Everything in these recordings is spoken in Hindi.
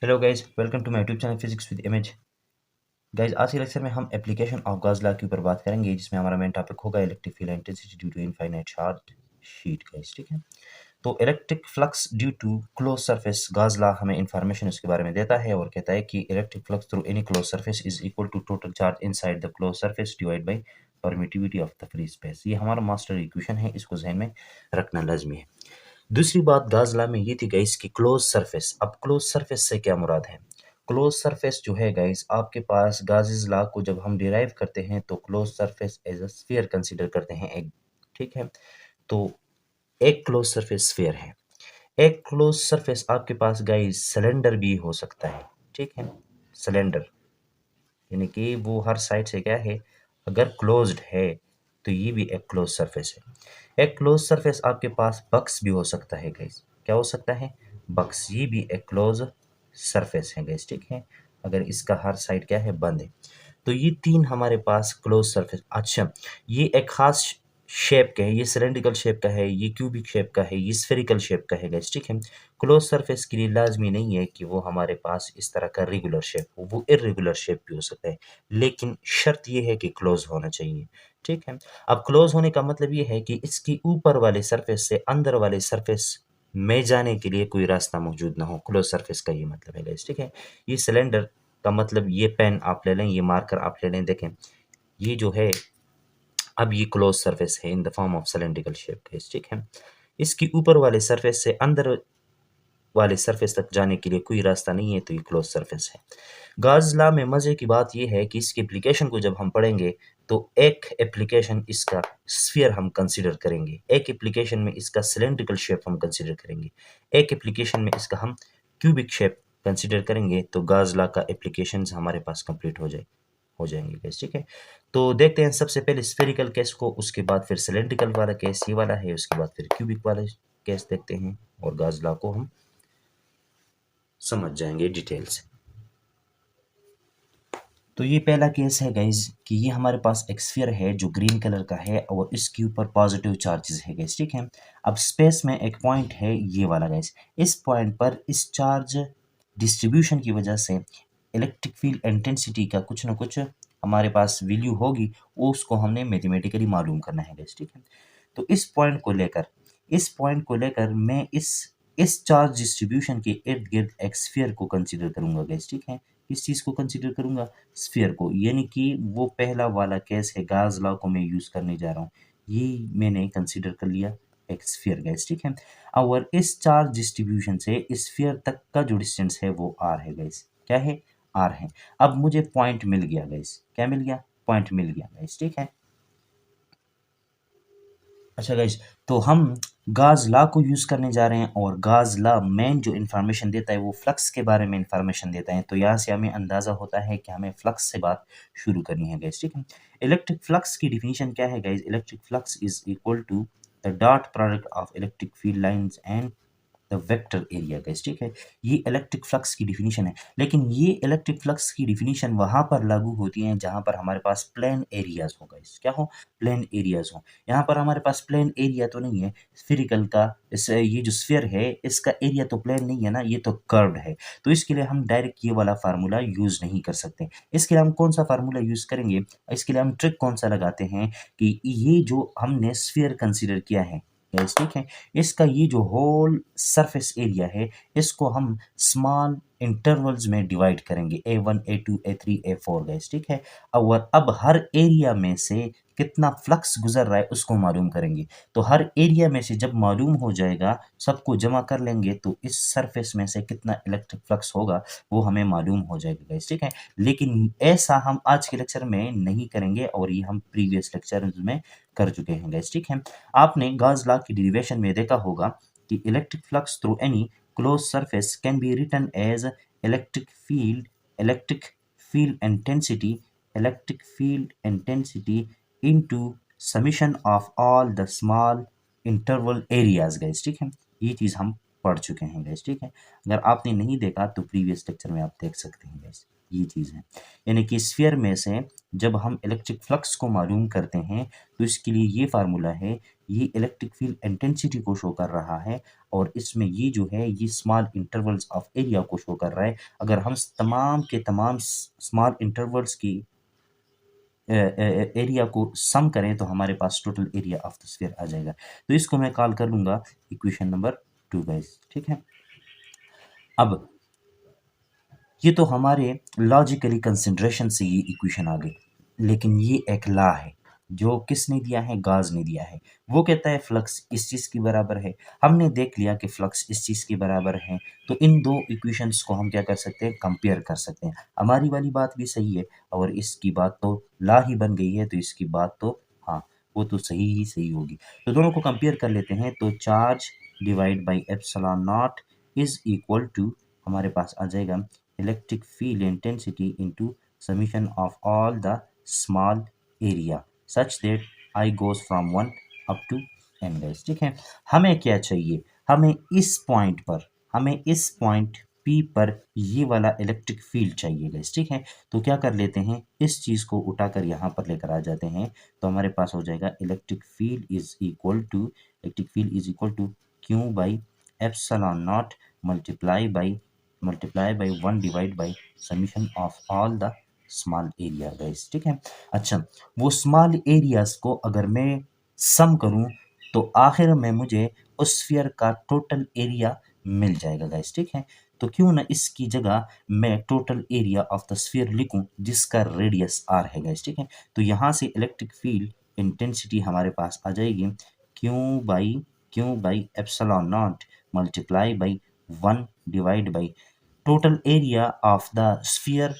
Hello guys, welcome to my YouTube channel physics with image. Guys, आज के लेक्चर में हम एप्लीकेशन ऑफ गॉस लॉ के ऊपर बात करेंगे, जिसमें हमारा मेन टॉपिक होगा electric field intensity due to infinite charge sheet. Guys, ठीक है। तो electric flux due to close surface, Gauss law हमें इंफॉर्मेशन उसके बारे में देता है और कहता है कि electric flux through any close surface is equal to total charge inside the close surface divide by permittivity of the free space. ये हमारा मास्टर इक्वेशन है, इसको ध्यान में रखना लाजमी है। दूसरी बात गॉस लॉ में ये थी गाइस कि क्लोज सरफेस। अब क्लोज सरफेस से क्या मुराद है? क्लोज सरफेस जो है गाइस, आपके पास गाज़िस लॉ को जब हम डिराइव करते हैं तो close surface as a sphere consider करते हैं एक। ठीक है। तो एक क्लोज सरफेस स्फीयर है। एक क्लोज सरफेस आपके पास गाइस सिलेंडर भी हो सकता है। ठीक है। सिलेंडर यानी कि वो हर साइड से क्या है, अगर क्लोज्ड है तो ये भी एक क्लोज सरफेस है। एक क्लोज सरफेस आपके पास बक्स भी हो सकता है गाइस। क्या हो सकता है? बक्स। ये भी एक क्लोज सरफेस है गाइस। ठीक है। अगर इसका हर साइड क्या है, बंद है। तो ये तीन हमारे पास क्लोज सरफेस। अच्छा, ये एक खास शेप का है, ये सिलेंड्रिकल शेप का है, ये क्यूबिक शेप का है, ये स्फेरिकल शेप का है गाइस। ठीक है। क्लोज सरफेस के लिए लाजमी नहीं है कि वो हमारे पास इस तरह का रेगुलर शेप हो, वो इरेगुलर शेप भी हो सकता है, लेकिन शर्त ये है कि क्लोज होना चाहिए। ठीक है। अब क्लोज होने का मतलब ये है कि इसकी ऊपर वाले सरफेस से अंदर वाले सरफेस में जाने के लिए कोई रास्ता मौजूद ना हो। क्लोज सरफेस का ये मतलब है गाइस। ठीक है। ये सिलेंडर का मतलब, ये पेन आप ले लें, ये मार्कर आप ले लें, देखें ये जो है, अब ये क्लोज सरफेस है in the form of cylindrical shape guys. ठीक है। इसकी ऊपर वाले सरफेस से अंदर वाले सरफेस तक जाने के लिए कोई रास्ता नहीं है, तो ये क्लोज सरफेस है। गॉस लॉ में मजे की बात ये है कि इसकी एप्लीकेशन को जब हम पढ़ेंगे तो एक एप्लीकेशन इसका स्फीयर हम कंसीडर करेंगे, एक एप्लीकेशन में इसका सिलेंड्रिकल शेप हम कंसीडर करेंगे, एक एप्लीकेशन में इसका हम क्यूबिक शेप कंसीडर करेंगे। तो गॉस लॉ का एप्लीकेशन हमारे पास कंप्लीट हो जाएंगे गाइस। ठीक है। तो देखते हैं सबसे पहले स्फेरिकल केस को, उसके बाद फिर सिलेंड्रिकल वाला केस ये वाला है, उसके बाद फिर क्यूबिक वाला केस देखते हैं और गॉस लॉ को हम समझ जाएंगे डिटेल से। तो ये पहला केस है गाइज कि ये हमारे पास एक स्फीयर है जो ग्रीन कलर का है और इसके ऊपर पॉजिटिव चार्जेस है गाइज। ठीक है। अब स्पेस में एक पॉइंट है ये वाला गाइज। इस पॉइंट पर इस चार्ज डिस्ट्रीब्यूशन की वजह से इलेक्ट्रिक फील्ड इंटेंसिटी का कुछ ना कुछ हमारे पास वैल्यू होगी, वो उसको हमने मैथमेटिकली मालूम करना है गाइज। ठीक है। तो इस पॉइंट को लेकर मैं इस चार्ज डिस्ट्रीब्यूशन के इर्द गिर्द एक स्फीयर को कंसीडर करूंगा गाइस। ठीक है। किस चीज़ को कंसीडर करूंगा? स्फीयर को। यानी कि वो पहला वाला केस है, गॉस लॉ को मैं यूज़ करने जा रहा हूँ, ये मैंने कंसीडर कर लिया एक स्फीयर गाइस। ठीक है। और इस चार्ज डिस्ट्रीब्यूशन से स्फीयर तक का जो डिस्टेंस है वो आर है गाइस। क्या है? आर है। अब मुझे पॉइंट मिल गया गाइस। क्या मिल गया? पॉइंट मिल गया गाइस। ठीक है। अच्छा गाइस, तो हम गॉस लॉ को यूज़ करने जा रहे हैं और गॉस लॉ मेन जो इन्फॉर्मेशन देता है वो फ्लक्स के बारे में इन्फॉर्मेशन देता है। तो यहाँ से हमें अंदाज़ा होता है कि हमें फ्लक्स से बात शुरू करनी है गाइस। ठीक है। इलेक्ट्रिक फ्लक्स की डिफिनीशन क्या है guys? Electric flux is equal to the dot product of electric field lines and the vector area guys. ठीक है। ये इलेक्ट्रिक फ्लक्स की डिफिनीशन है, लेकिन ये इलेक्ट्रिक फ्लक्स की डिफिनीशन वहां पर लागू होती है जहां पर हमारे पास प्लेन एरियाज हो गाइस। क्या हो? प्लेन एरियाज हो। यहाँ पर हमारे पास प्लेन एरिया तो नहीं है स्फेरिकल का। इस ये जो स्फीयर है इसका एरिया तो प्लेन नहीं है ना, ये तो कर्व्ड है। तो इसके लिए हम डायरेक्ट ये वाला फार्मूला यूज नहीं कर सकते। इसके लिए हम कौन सा फार्मूला यूज करेंगे? इसके लिए हम ट्रिक कौन सा लगाते हैं कि ये जो हमने स्फीयर कंसीडर किया है गाइस। ठीक है। इसका ये जो होल सरफेस एरिया है, इसको हम स्मॉल इंटरवल्स में डिवाइड करेंगे, A1 A2 A3 A4 guys. ठीक है। और अब हर एरिया में से कितना फ्लक्स गुजर रहा है उसको मालूम करेंगे। तो हर एरिया में से जब मालूम हो जाएगा, सबको जमा कर लेंगे, तो इस सरफेस में से कितना इलेक्ट्रिक फ्लक्स होगा वो हमें मालूम हो जाएगा गाइस। ठीक है। लेकिन ऐसा हम आज के लेक्चर में नहीं करेंगे और ये हम प्रीवियस लेक्चर में कर चुके हैं गाइस। ठीक है। आपने गॉस लॉ की डेरिवेशन में देखा होगा कि electric flux through any close surface can be written as electric field electric field intensity electric field intensity into summation of all the small interval areas guys. ठीक है। ये चीज़ हम पढ़ चुके हैं गाइस। ठीक है। अगर आपने नहीं देखा तो प्रीवियस लेक्चर में आप देख सकते हैं गाइस। ये चीज़ है। यानी कि स्फीयर में से जब हम इलेक्ट्रिक फ्लक्स को मालूम करते हैं तो इसके लिए ये फार्मूला है, ये इलेक्ट्रिक फील्ड इंटेंसिटी को शो कर रहा है और इसमें ये जो है ये स्मॉल इंटरवल्स ऑफ एरिया को शो कर रहा है। अगर हम तमाम के तमाम स्मॉल इंटरवल्स की एरिया को सम करें तो हमारे पास total area of the sphere आ जाएगा। तो इसको मैं कॉल कर लूँगा इक्वेशन नंबर 2 गाइस, ठीक है। अब ये तो हमारे लॉजिकली कंसिडरेशन से ये इक्वेशन आ गई, लेकिन ये एक लॉ है जो किसने दिया है, गॉस ने दिया है। वो कहता है फ्लक्स इस चीज़ के बराबर है। हमने देख लिया कि फ्लक्स इस चीज़ के बराबर है, तो इन दो इक्वेशंस को हम क्या कर सकते हैं, कंपेयर कर सकते हैं। हमारी वाली बात भी सही है और इसकी बात तो लॉ ही बन गई है, तो इसकी बात तो हाँ वो तो सही ही सही होगी। तो दोनों को कंपेयर कर लेते हैं। तो charge divide by epsilon not is equal to हमारे पास आ जाएगा electric field intensity into summation of all the small area such that I goes from 1 up to n guys, ठीक है। हमें क्या चाहिए, हमें इस पॉइंट पर, हमें इस पॉइंट P पर ये वाला इलेक्ट्रिक फील्ड चाहिए गाइस, ठीक है। तो क्या कर लेते हैं, इस चीज़ को उठाकर यहाँ पर लेकर आ जाते हैं, तो हमारे पास हो जाएगा electric field is equal to Q by epsilon not multiply by 1 divide by summation of all the small area guys, ठीक है। अच्छा, वो स्मॉल एरियाज को अगर मैं सम करूं तो आखिर में मुझे उस स्फीयर का टोटल एरिया मिल जाएगा गाइस, ठीक है। तो क्यों ना इसकी जगह मैं total area of the sphere लिखूं जिसका रेडियस r है गाइस, ठीक है। तो यहाँ से इलेक्ट्रिक फील्ड इंटेंसिटी हमारे पास आ जाएगी Q by epsilon not multiply by 1 divide by total area of the sphere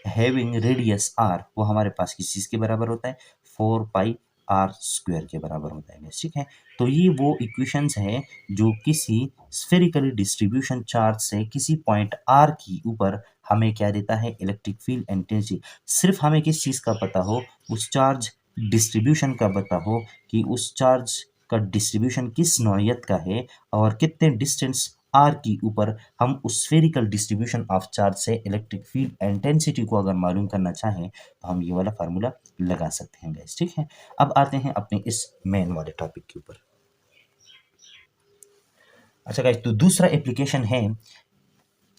having radius r, वो हमारे पास किस चीज़ के बराबर होता है, 4 पाई आर स्क्वायर के बराबर होता है, ठीक है। तो ये वो इक्वेशंस है जो किसी स्फेरिकली डिस्ट्रीब्यूशन चार्ज से किसी पॉइंट r की ऊपर हमें क्या देता है, इलेक्ट्रिक फील्ड इंटेंसिटी। सिर्फ हमें किस चीज़ का पता हो, उस चार्ज डिस्ट्रीब्यूशन का पता हो कि उस चार्ज का डिस्ट्रीब्यूशन किस नौइयत का है और कितने डिस्टेंस आर की ऊपर हम उस स्फेरिकल डिस्ट्रीब्यूशन ऑफ चार्ज से इलेक्ट्रिक फील्ड इंटेंसिटी को अगर मालूम करना चाहें तो हम ये वाला फार्मूला लगा सकते हैं गाइस, ठीक है। अब आते हैं अपने इस मेन वाले टॉपिक के ऊपर। अच्छा गाइस, तो दूसरा एप्लीकेशन है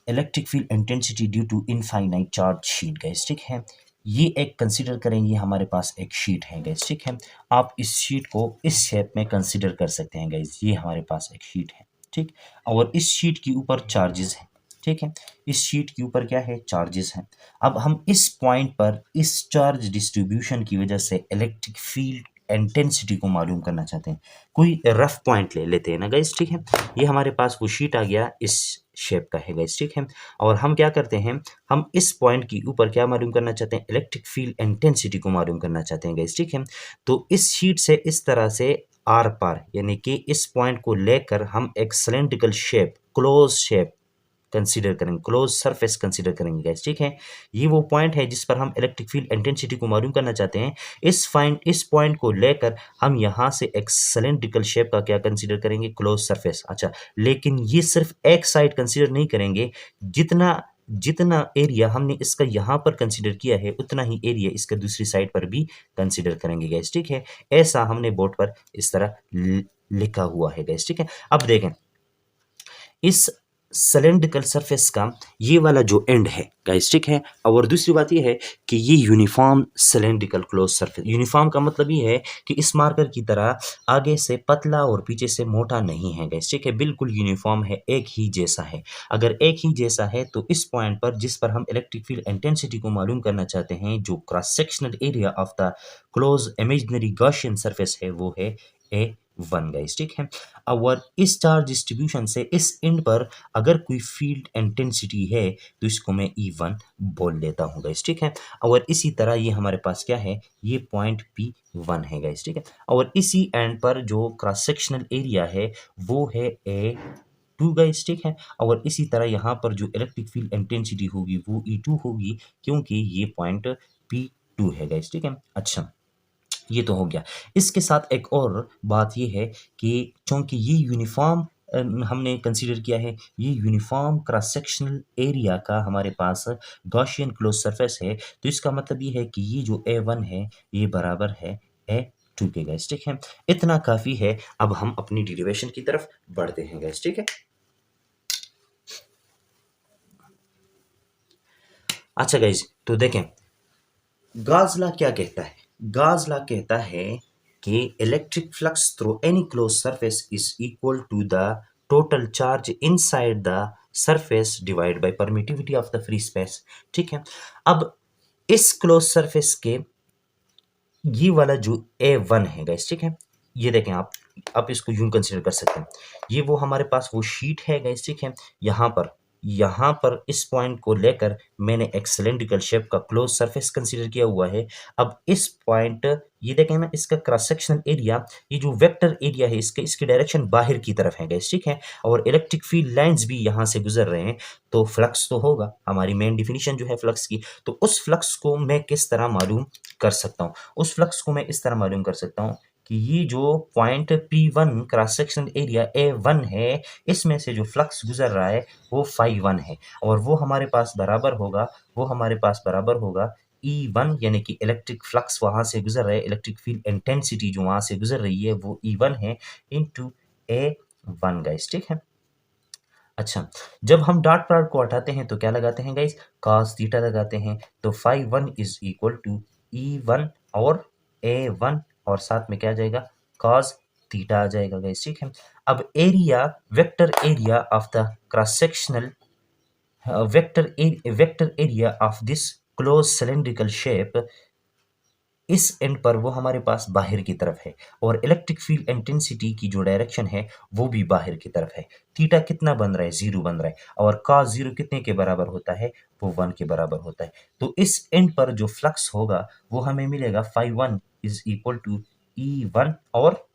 electric field intensity due to infinite charge sheet guys, ठीक है। ये एक कंसीडर करेंगे, हमारे पास एक शीट है गाइस, ठीक है। आप इस शीट को इस शेप में कंसीडर कर सकते हैं गाइस, ये हमारे पास एक शीट है, ठीक। और इस शीट के ऊपर चार्जेस हैं, ठीक है। इस शीट के ऊपर क्या है, चार्जेस हैं। अब हम इस पॉइंट पर इस चार्ज डिस्ट्रीब्यूशन की वजह से इलेक्ट्रिक फील्ड इंटेंसिटी को मालूम करना चाहते हैं। कोई रफ पॉइंट ले लेते हैं ना गाइस, ठीक है। ये हमारे पास वो शीट आ गया, इस शेप का है गाइस, ठीक है। और हम क्या करते हैं, हम इस पॉइंट के ऊपर क्या मालूम करना चाहते हैं, इलेक्ट्रिक फील्ड इंटेंसिटी को मालूम करना चाहते हैं गाइस, ठीक है। तो इस शीट से इस तरह से आर पार यानी कि इस पॉइंट को लेकर हम एक cylindrical shape, close shape consider करेंगे, क्लोज सरफेस कंसीडर करेंगे गाइस, ठीक है। ये वो पॉइंट है जिस पर हम इलेक्ट्रिक फील्ड इंटेंसिटी को मालूम करना चाहते हैं। इस पॉइंट को लेकर हम यहाँ से एक सिलेंड्रिकल शेप का क्या कंसीडर करेंगे, क्लोज सरफेस। अच्छा, लेकिन ये सिर्फ एक साइड कंसीडर नहीं करेंगे, जितना जितना एरिया हमने इसका यहाँ पर कंसीडर किया है उतना ही एरिया इसका दूसरी साइड पर भी कंसीडर करेंगे गाइस, ठीक है। ऐसा हमने बोर्ड पर इस तरह लिखा हुआ है गाइस, ठीक है। अब देखें, इस सिलेंड्रिकल सरफेस का ये वाला जो एंड है गाइस, ठीक है। और दूसरी बात ये है कि ये uniform cylindrical close surface, uniform का मतलब ये है कि इस मार्कर की तरह आगे से पतला और पीछे से मोटा नहीं है गाइस, ठीक है। बिल्कुल यूनिफॉर्म है, एक ही जैसा है। अगर एक ही जैसा है तो इस पॉइंट पर जिस पर हम इलेक्ट्रिक फील्ड इंटेंसिटी को मालूम करना चाहते हैं, जो cross sectional area of the close imaginary Gaussian surface है, वो है A1 गाइस, ठीक है। और इस चार्ज डिस्ट्रीब्यूशन से इस एंड पर अगर कोई फील्ड इंटेंसिटी है तो इसको मैं E1 बोल लेता हूँ गाइस, ठीक है। और इसी तरह ये हमारे पास क्या है, ये पॉइंट P1 है गाइस, ठीक है। और इसी एंड पर जो क्रॉस सेक्शनल एरिया है वो है A2 गाइस, ठीक है। और इसी तरह यहाँ पर जो इलेक्ट्रिक फील्ड इंटेंसिटी होगी वो E2 होगी, क्योंकि ये पॉइंट P2 है गाइस, ठीक है। अच्छा, ये तो हो गया। इसके साथ एक और बात ये है कि चूंकि ये यूनिफॉर्म हमने कंसीडर किया है ये यूनिफॉर्म क्रॉस सेक्शनल एरिया का हमारे पास गॉसियन क्लोज सरफेस है, तो इसका मतलब ये है कि ये जो A1 है ये बराबर है A2 के गाइस, ठीक है। इतना काफ़ी है, अब हम अपनी डिरिवेशन की तरफ बढ़ते हैं गाइस, ठीक है। अच्छा गाइस, तो देखें गाज लॉ क्या कहता है। गाज लॉ कहता है कि electric flux through any close surface is equal to the total charge inside the surface divide by permittivity of the free space, ठीक है। अब इस क्लोज सरफेस के ये वाला जो A1 है गाइस, ठीक है, ये देखें आप इसको यूं कंसीडर कर सकते हैं, ये वो हमारे पास वो शीट है गाइस, ठीक है। यहाँ पर इस पॉइंट को लेकर मैंने एक सिलेंड्रिकल शेप का क्लोज सरफेस कंसीडर किया हुआ है। अब इस पॉइंट, ये देखें ना, इसका क्रॉस सेक्शनल एरिया, ये जो वेक्टर एरिया है इसकी डायरेक्शन बाहर की तरफ है गाइस, ठीक है। और इलेक्ट्रिक फील्ड लाइंस भी यहाँ से गुजर रहे हैं, तो फ्लक्स तो होगा, हमारी मेन डिफिनीशन जो है फ्लक्स की। तो उस फ्लक्स को मैं किस तरह मालूम कर सकता हूँ? उस फ्लक्स को मैं इस तरह मालूम कर सकता हूँ कि ये जो point P1 cross sectional area A1 है, इसमें से जो फ्लक्स गुजर रहा है वो phi1 है, और वो हमारे पास बराबर होगा E1, यानी कि इलेक्ट्रिक फ्लक्स वहां से गुजर रहा है, इलेक्ट्रिक फील्ड इंटेंसिटी जो वहां से गुजर रही है वो E1 है इनटू A1 गाइस, ठीक है। अच्छा, जब हम डॉट प्रोडक्ट को हटाते हैं तो क्या लगाते हैं गाइस? cos थीटा लगाते हैं, तो phi1 is equal to E1 और A1, और साथ में क्या आ जाएगा? cos थीटा आ जाएगा गाइस, ठीक है। अब area, vector area of the cross sectional vector area of this close cylindrical shape, इस एंड पर वो हमारे पास बाहर की तरफ है, और इलेक्ट्रिक फील्ड इंटेंसिटी की जो डायरेक्शन है वो भी बाहर की तरफ है। थीटा कितना बन रहा है? 0 बन रहा है, और cos 0 कितने के बराबर होता है? वो 1 के बराबर होता है। तो इस एंड पर जो फ्लक्स होगा वो हमें मिलेगा phi1 is equal to E1 और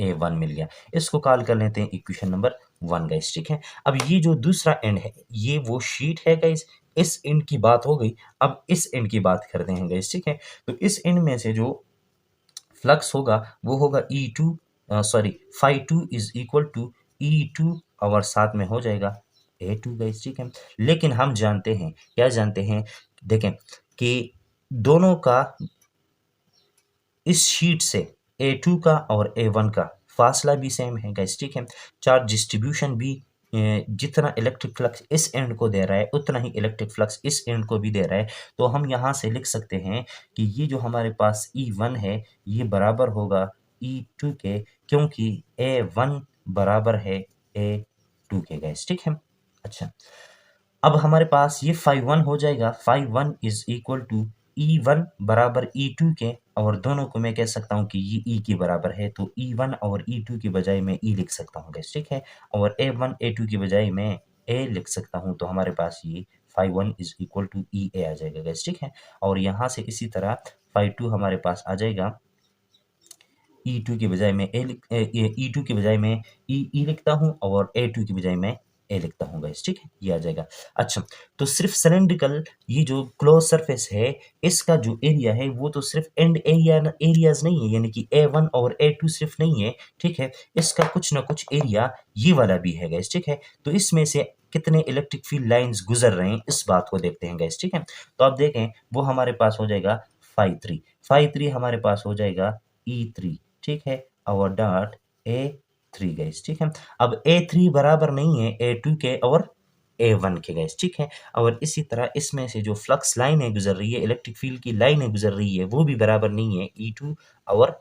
A1 मिल गया। इसको कॉल कर लेते हैं इक्वेशन नंबर 1 गाइस, ठीक है। अब ये जो दूसरा एंड है ये वो शीट है गाइस, इस एंड की बात हो गई। अब इस एंड की बात करते हैं गाइस, ठीक है। तो इस एंड में से जो फ्लक्स होगा वो होगा E2, sorry phi2 is equal to E2, और साथ में हो जाएगा A2 गाइस, ठीक है। लेकिन हम जानते हैं, क्या जानते हैं? देखें कि दोनों का, इस शीट से A2 का और A1 का फासला भी सेम है गाइस, ठीक है। चार्ज डिस्ट्रीब्यूशन भी जितना इलेक्ट्रिक फ्लक्स इस एंड को दे रहा है उतना ही इलेक्ट्रिक फ्लक्स इस एंड को भी दे रहा है। तो हम यहाँ से लिख सकते हैं कि ये जो हमारे पास E1 है ये बराबर होगा E2 के, क्योंकि A1 बराबर है A2 के गाइस, ठीक है। अच्छा, अब हमारे पास ये phi1 हो जाएगा, phi1 is equal to E1 बराबर E2 के, और दोनों को मैं कह सकता हूँ कि ये E के बराबर है, तो E1 और E2 की बजाय मैं E लिख सकता हूँ गाइस, ठीक है। और A1 A2 की बजाय मैं A लिख सकता हूँ, तो हमारे पास ये phi1 is equal to EA आ जाएगा गाइस, ठीक है। और यहाँ से इसी तरह phi2 हमारे पास आ जाएगा, E2 की बजाय मैं E2 की बजाय मैं E लिखता हूँ, और A2 की बजाय मैं A लिखता हूँ गाइस, ठीक है, ये आ जाएगा। अच्छा, तो सिर्फ सिलेंड्रिकल ये जो क्लोज सरफेस है इसका जो एरिया है वो तो सिर्फ एंड एरियाज नहीं है, यानी कि A1 और A2 सिर्फ नहीं है, ठीक है। इसका कुछ ना कुछ एरिया ये वाला भी है गाइस, ठीक है। तो इसमें से कितने इलेक्ट्रिक फील्ड लाइंस गुजर रहे हैं इस बात को देखते हैं गाइस, ठीक है। तो आप देखें वो हमारे पास हो जाएगा phi3 हमारे पास हो जाएगा E3, ठीक है, और डॉट A3 गाइस, ठीक है। अब A3 बराबर नहीं है A2 के और A1 के गाइस, ठीक है। और इसी तरह इसमें से जो फ्लक्स लाइनें गुजर रही है, इलेक्ट्रिक फील्ड की लाइनें गुजर रही है, वो भी बराबर नहीं है E2 और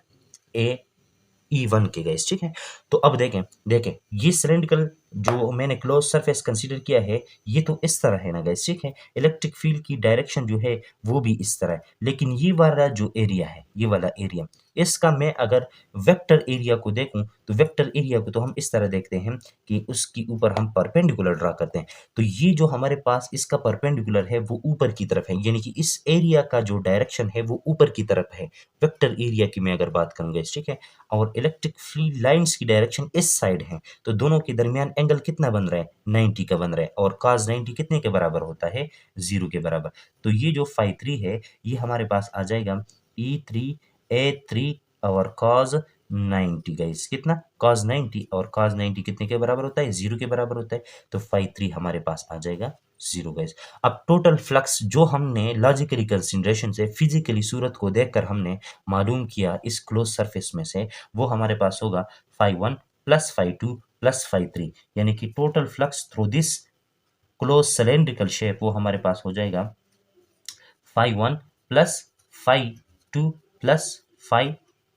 E1 के गाइस, ठीक है। तो अब देखें देखें ये सिलेंड्रिकल जो मैंने क्लोज सरफेस कंसीडर किया है ये तो इस तरह है ना गाइस, ठीक है। इलेक्ट्रिक फील्ड की डायरेक्शन जो है वो भी इस तरह है, लेकिन ये वाला जो एरिया है, ये वाला एरिया, इसका मैं अगर वेक्टर एरिया को देखूं तो वेक्टर एरिया को तो हम इस तरह देखते हैं कि उसके ऊपर हम परपेंडिकुलर ड्रा करते हैं। तो ये जो हमारे पास इसका परपेंडिकुलर है वो ऊपर की तरफ है, यानी कि इस एरिया का जो डायरेक्शन है वो ऊपर की तरफ है, वेक्टर एरिया की मैं अगर बात करूंगा, ठीक है। और इलेक्ट्रिक फील्ड लाइंस की डायरेक्शन इस साइड है, तो दोनों के दरमियान एंगल कितना बन रहा है? 90 का बन रहा है, और cos 90 कितने के बराबर होता है? 0 के बराबर। तो ये जो phi3 है ये हमारे पास आ जाएगा E3 A3 और cos 90 गाइस, कितना cos 90, और cos 90 कितने के बराबर होता है, 0 के बराबर होता है, तो phi 3 हमारे पास आ जाएगा 0 गाइस। अब टोटल फ्लक्स जो हमने लॉजिकली कंसिडरेशन से फिजिकली सूरत को देखकर हमने मालूम किया इस क्लोज सरफेस में से, वो हमारे पास होगा phi 1 plus phi 2 plus phi 3, यानी कि total flux through this close cylindrical shape वो हमारे पास हो जाएगा phi 1 plus phi 2 plus phi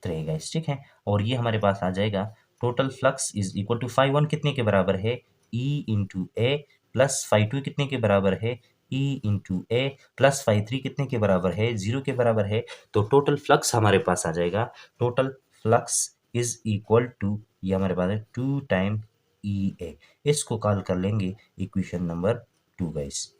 3 guys, ठीक है। और ये हमारे पास आ जाएगा total flux is equal to phi 1 कितने के बराबर है, E into A, plus phi 2 कितने के बराबर है, E into A, plus phi 3 कितने के बराबर है, 0 के बराबर है। तो टोटल फ्लक्स हमारे पास आ जाएगा, total flux is equal to, ये हमारे पास है 2 टाइम ई ए। इसको कॉल कर लेंगे इक्वेशन नंबर 2 गाइस।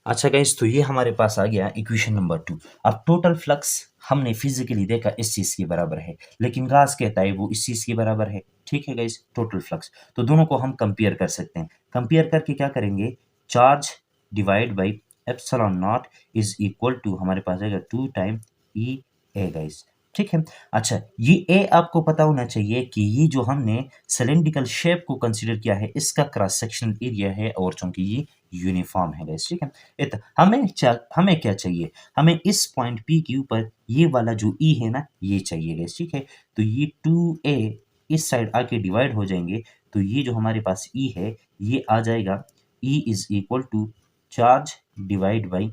अच्छा गाइस, तो ये हमारे पास आ गया इक्वेशन नंबर 2। अब टोटल फ्लक्स हमने फिजिकली देखा इस चीज के बराबर है, लेकिन गास कहता है वो इस चीज के बराबर है, ठीक है गाइस, टोटल फ्लक्स। तो दोनों को हम कंपेयर कर सकते हैं। कंपेयर करके क्या करेंगे, charge divide by epsilon not is equal to हमारे पास आएगा 2 टाइम ई ए गाइस, ठीक है। अच्छा, ये ए आपको पता होना चाहिए कि ये जो हमने सिलेंड्रिकल शेप को कंसीडर किया है इसका क्रॉस सेक्शनल एरिया है, और चूंकि ये यूनिफॉर्म है गाइस, ठीक है। हमें क्या चाहिए, हमें इस पॉइंट पी के ऊपर ये वाला जो ई है ना ये चाहिए गाइस, ठीक है। तो ये 2a इस साइड आके डिवाइड हो जाएंगे, तो ये जो हमारे पास ई है ये आ जाएगा, E is equal to charge divide by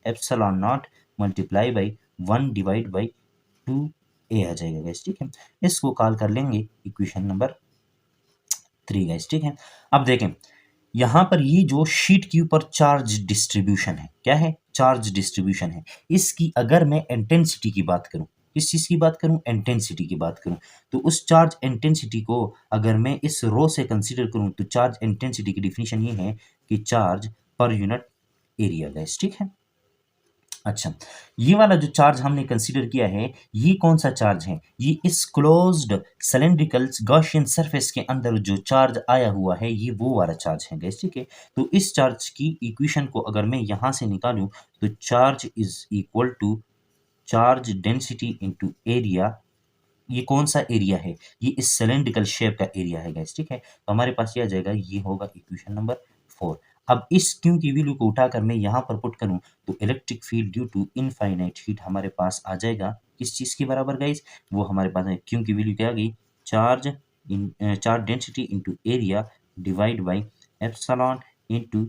epsilon not multiply by 1 divide by 2a आ जाएगा गाइस, ठीक है। इसको कॉल कर लेंगे इक्वेशन नंबर 3 गाइस, ठीक है। अब देखें यहाँ पर ये जो शीट के ऊपर चार्ज डिस्ट्रीब्यूशन है, क्या है, चार्ज डिस्ट्रीब्यूशन है। इसकी अगर मैं इंटेंसिटी की बात करूं, किस चीज की बात करूं, इंटेंसिटी की बात करूं, तो उस चार्ज इंटेंसिटी को अगर मैं इस रो से कंसीडर करूं, तो चार्ज इंटेंसिटी की डिफिनीशन ये है कि charge per unit area guys, ठीक है। अच्छा, ये वाला जो चार्ज हमने कंसीडर किया है ये कौन सा चार्ज है, ये इस क्लोज्ड सिलेंड्रिकल गॉसियन सरफेस के अंदर जो चार्ज आया हुआ है ये वो वाला चार्ज है गैस, ठीक है। तो इस चार्ज की इक्वेशन को अगर मैं यहां से निकालूं, तो charge is equal to charge density into area. ये कौन सा एरिया है, ये इस सिलेंड्रिकल शेप का एरिया है गैस, ठीक है। तो हमारे पास ये आ जाएगा, ये होगा इक्वेशन नंबर 4। अब इस क्यू की वैल्यू को उठाकर मैं यहाँ पर पुट करूँ, तो electric field due to infinite sheet हमारे पास आ जाएगा किस चीज़ के बराबर गाइस, वो हमारे पास है क्यू की वैल्यू क्या आ गई, charge density into area divide by epsilon into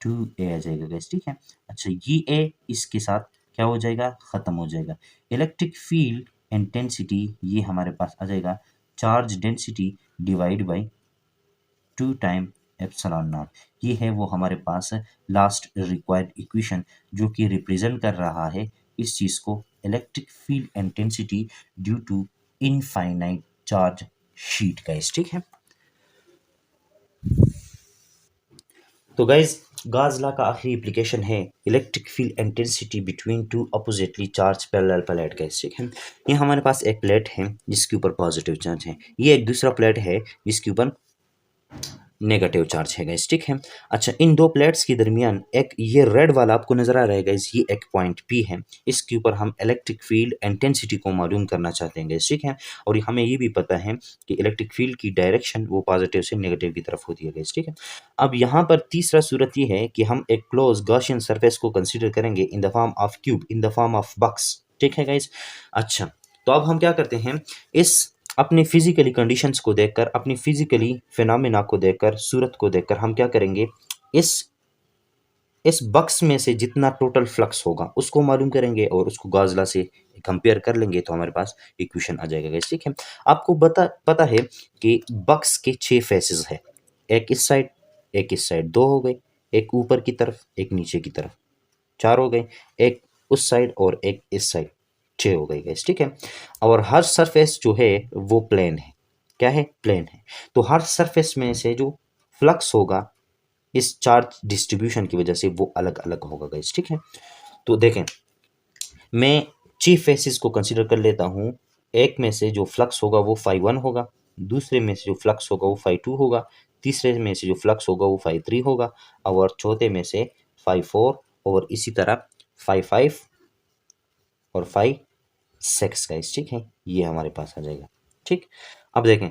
2a आ जाएगा गाइस, ठीक है। अच्छा, ये a इसके साथ क्या हो जाएगा, खत्म हो जाएगा। इलेक्ट्रिक फील्ड इंटेंसिटी ये हमारे पास आ जाएगा charge density divide by 2 time epsilon not. ये है वो हमारे पास लास्ट रिक्वायर्ड इक्वेशन जो कि रिप्रेजेंट कर रहा है इस चीज को, electric field intensity due to infinite charge sheet guys, ठीक है। तो गाइज, गाज लॉ का आखिरी एप्लीकेशन है electric field intensity between two oppositely charge parallel plate guys, ठीक है। ये हमारे पास एक प्लेट है जिसके ऊपर पॉजिटिव चार्ज है, ये एक दूसरा प्लेट है जिसके ऊपर नेगेटिव चार्ज है गाइस, ठीक है। अच्छा, इन दो प्लेट्स के दरमियान एक ये रेड वाला आपको नजर आ रहा है गाइस, ये एक पॉइंट पी है, इसके ऊपर हम इलेक्ट्रिक फील्ड इंटेंसिटी को मालूम करना चाहते हैं गाइस, ठीक है। और हमें ये भी पता है कि इलेक्ट्रिक फील्ड की डायरेक्शन वो पॉजिटिव से नेगेटिव की तरफ होती है गाइस, ठीक है। अब यहाँ पर तीसरा सूरत ये है कि हम एक क्लोज गॉसियन सरफेस को कंसिडर करेंगे in the form of cube, in the form of box, ठीक है गाइस। अच्छा, तो अब हम क्या करते हैं, इस अपनी फिजिकली कंडीशंस को देखकर, अपनी फिजिकली फिनोमेना को देखकर, सूरत को देखकर हम क्या करेंगे, इस इस बक्स में से जितना टोटल फ्लक्स होगा उसको मालूम करेंगे और उसको गॉस लॉ से कंपेयर कर लेंगे, तो हमारे पास इक्वेशन आ जाएगा गाइस, ठीक है। आपको पता है कि बक्स के 6 फेसेस है, एक इस साइड, एक इस साइड, 2 हो गए, एक ऊपर की तरफ, एक नीचे की तरफ, 4 हो गए, एक उस साइड और एक इस साइड, 6 हो गई गाइस, ठीक है। और हर सरफेस जो है वो प्लेन है, क्या है, प्लेन है। तो हर सरफेस में से जो फ्लक्स होगा इस चार्ज डिस्ट्रीब्यूशन की वजह से वो अलग अलग होगा गाइस, ठीक है। तो देखें, मैं चीफ फेसिस को कंसीडर कर लेता हूँ, एक में से जो फ्लक्स होगा वो phi 1 होगा, दूसरे में से जो फ्लक्स होगा वो phi 2 होगा, तीसरे में से जो फ्लक्स होगा वो phi 3 होगा, और चौथे में से phi 4, और इसी तरह phi 5 और phi 6 गाइस, ठीक है। ये हमारे पास आ जाएगा। ठीक, अब देखें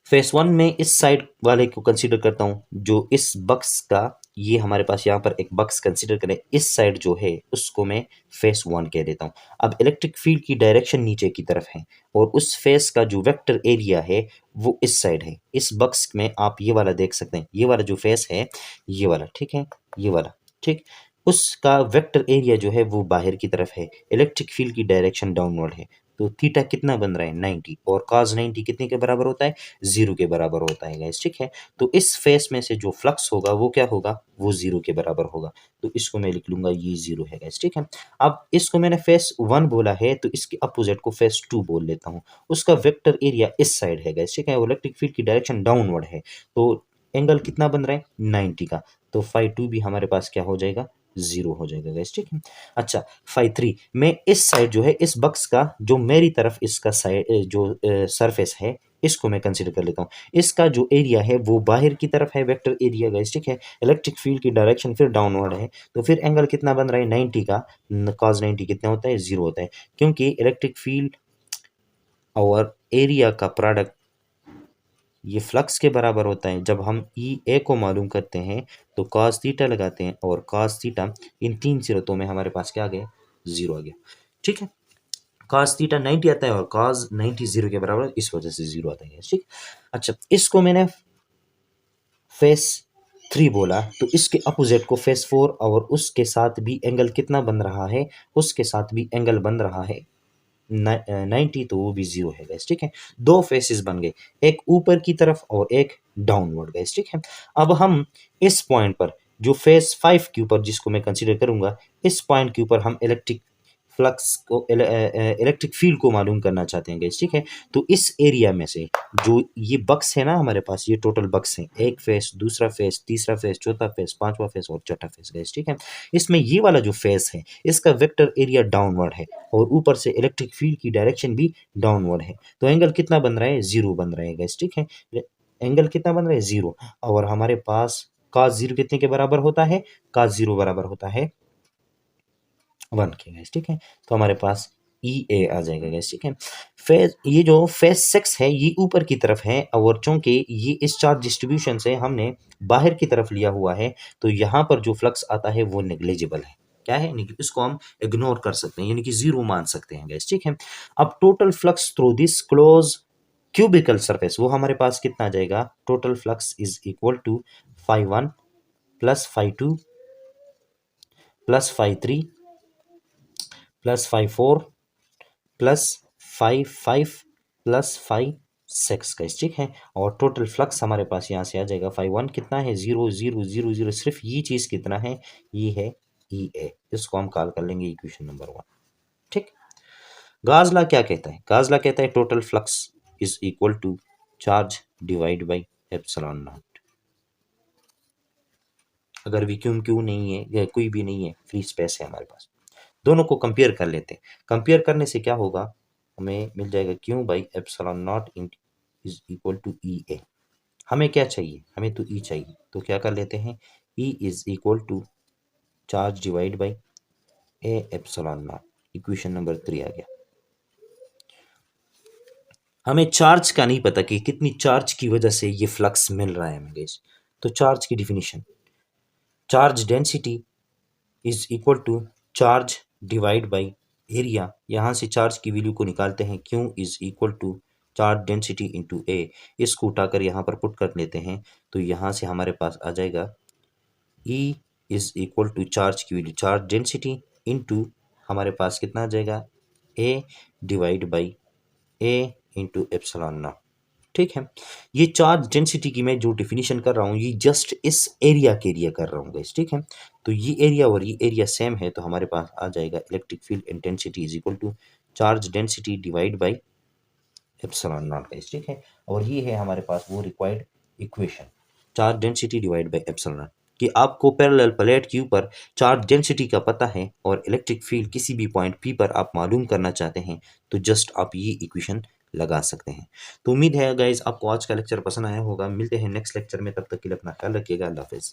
फेस वन में इस साइड वाले को कंसीडर करता हूँ, जो इस बक्स का, ये हमारे पास यहाँ पर एक बक्स कंसीडर करें, इस साइड जो है उसको मैं फेस वन कह देता हूँ। अब इलेक्ट्रिक फील्ड की डायरेक्शन नीचे की तरफ है और उस फेस का जो वेक्टर एरिया है वो इस साइड है। इस बक्स में आप ये वाला देख सकते हैं, ये वाला जो फेस है ये वाला, ठीक है, ये वाला, ठीक, उसका वेक्टर एरिया जो है वो बाहर की तरफ है, इलेक्ट्रिक फील्ड की डायरेक्शन डाउनवर्ड है। तो थीटा कितना बन रहा है 90, और cos 90 कितने के बराबर होता है, 0 के बराबर होता है गाइस। ठीक है, तो इस फेस में से जो फ्लक्स होगा वो क्या होगा, वो 0 के बराबर होगा। तो इसको मैं लिख लूंगा ये 0 है गाइस। ठीक है, अब इसको मैंने फेस 1 बोला है तो इसके अपोजिट को फेस 2 बोल लेता हूँ। उसका वेक्टर एरिया इस साइड है गाइस। ठीक है, इलेक्ट्रिक फील्ड की डायरेक्शन डाउनवर्ड है, तो एंगल कितना बन रहा है 90 का, तो फाई 2 भी हमारे पास क्या हो जाएगा, 0 हो जाएगा गाइस। ठीक है, अच्छा फाई 3 मैं इस साइड जो है इस बक्स का जो मेरी तरफ इसका साइड जो सरफेस है इसको मैं कंसीडर कर लेता हूँ। इसका जो एरिया है वो बाहर की तरफ है, वेक्टर एरिया गाइस। ठीक है, इलेक्ट्रिक फील्ड की डायरेक्शन फिर डाउनवर्ड है, तो फिर एंगल कितना बन रहा है 90 का, cos 90 कितना होता है 0 होता है, क्योंकि इलेक्ट्रिक फील्ड और एरिया का प्रोडक्ट ये फ्लक्स के बराबर होता है। जब हम ई ए को मालूम करते हैं तो cos थीटा लगाते हैं, और cos थीटा इन तीन सिरतों में हमारे पास क्या आ गया, 0 आ गया। ठीक है, cos थीटा 90 आता है और cos 90 0 के बराबर, इस वजह से 0 आता है। ठीक, अच्छा इसको मैंने फेस 3 बोला, तो इसके अपोजिट को फेस 4, और उसके साथ भी एंगल कितना बन रहा है, उसके साथ भी एंगल बन रहा है 90, तो वो भी 0 है गैस। ठीक है, दो फेसेस बन गए, एक ऊपर की तरफ और एक डाउनवर्ड गैस। ठीक है, अब हम इस पॉइंट पर जो फेस 5 के ऊपर जिसको मैं कंसीडर करूंगा, इस पॉइंट के ऊपर हम इलेक्ट्रिक फ्लक्स को इलेक्ट्रिक फील्ड को मालूम करना चाहते हैं गैस। ठीक है, तो इस एरिया में से जो ये बक्स है ना हमारे पास, ये टोटल बक्स है, एक फेस, दूसरा फेस, तीसरा फेस, चौथा फेस, पांचवा फेस और छठा फेस गैस। ठीक है, इसमें ये वाला जो फेस है इसका वेक्टर एरिया डाउनवर्ड है और ऊपर से इलेक्ट्रिक फील्ड की डायरेक्शन भी डाउनवर्ड है, तो एंगल कितना बन रहा है, 0 बन रहा है गैस। ठीक है, एंगल कितना बन रहा है 0, और हमारे पास cos 0 कितने के बराबर होता है, cos 0 बराबर होता है 1 के गैस। ठीक है, तो हमारे पास ई ए आ जाएगा गैस। ठीक है, फेस, ये जो फेस 6 है ये ऊपर की तरफ है, और चूंकि ये इस चार्ज डिस्ट्रीब्यूशन से हमने बाहर की तरफ लिया हुआ है, तो यहाँ पर जो फ्लक्स आता है वो नेग्लिजिबल है। क्या है, यानी कि इसको हम इग्नोर कर सकते हैं, यानी कि 0 मान सकते हैं गैस। ठीक है, अब total flux through this close cubical surface वो हमारे पास कितना आ जाएगा, total flux is equal to phi 1 plus phi 2 plus phi 3 plus phi 4 plus phi five plus phi 6 का। ठीक है, और टोटल फ्लक्स हमारे पास यहाँ से आ जाएगा फाइव 1 कितना है 0 0 0 0, सिर्फ ये चीज़ कितना है, ये है ई ए, इसको हम कॉल कर लेंगे इक्वेशन नंबर 1। ठीक, गाज लॉ क्या कहता है, गाज लॉ कहता है total flux is equal to charge divide by epsilon not. अगर वैक्यूम क्यू नहीं है या कोई भी नहीं है, फ्री स्पेस है हमारे पास, दोनों को कंपेयर कर लेते हैं। कंपेयर करने से क्या होगा, हमें मिल जाएगा Q by epsilon not is equal to E A. हमें क्या चाहिए, हमें तो ई चाहिए, तो क्या कर लेते हैं, E is equal to charge divide by a epsilon not. Equation number 3 आ गया। हमें चार्ज का नहीं पता कि कितनी चार्ज की वजह से ये फ्लक्स मिल रहा है हमें गैस। तो चार्ज की definition, charge density is equal to charge divide by area. यहाँ से चार्ज की वैल्यू को निकालते हैं, Q is equal to charge density into A. इसको उठाकर यहाँ पर पुट कर लेते हैं, तो यहाँ से हमारे पास आ जाएगा E is equal to charge की वैल्यू चार्ज डेंसिटी इंटू हमारे पास कितना आ जाएगा, A divide by A into epsilon naught. ठीक है, ये चार्ज डेंसिटी की मैं जो डिफिनीशन कर रहा हूँ ये जस्ट इस एरिया के लिए कर रहा हूँ गाइस। ठीक है, तो ये एरिया और ये एरिया सेम है, तो हमारे पास आ जाएगा electric field intensity is equal to charge density divide by epsilon not guys. ठीक है, और ये है हमारे पास वो required equation, charge density divide by epsilon not, कि आपको पैरेलल प्लेट के ऊपर चार्ज डेंसिटी का पता है और इलेक्ट्रिक फील्ड किसी भी पॉइंट पी पर आप मालूम करना चाहते हैं, तो जस्ट आप ये इक्वेशन लगा सकते हैं। तो उम्मीद है गाइज आपको आज का लेक्चर पसंद आया होगा। मिलते हैं नेक्स्ट लेक्चर में, तब तक के लिए अपना ख्याल रखिएगा। अल्लाह हाफिज़।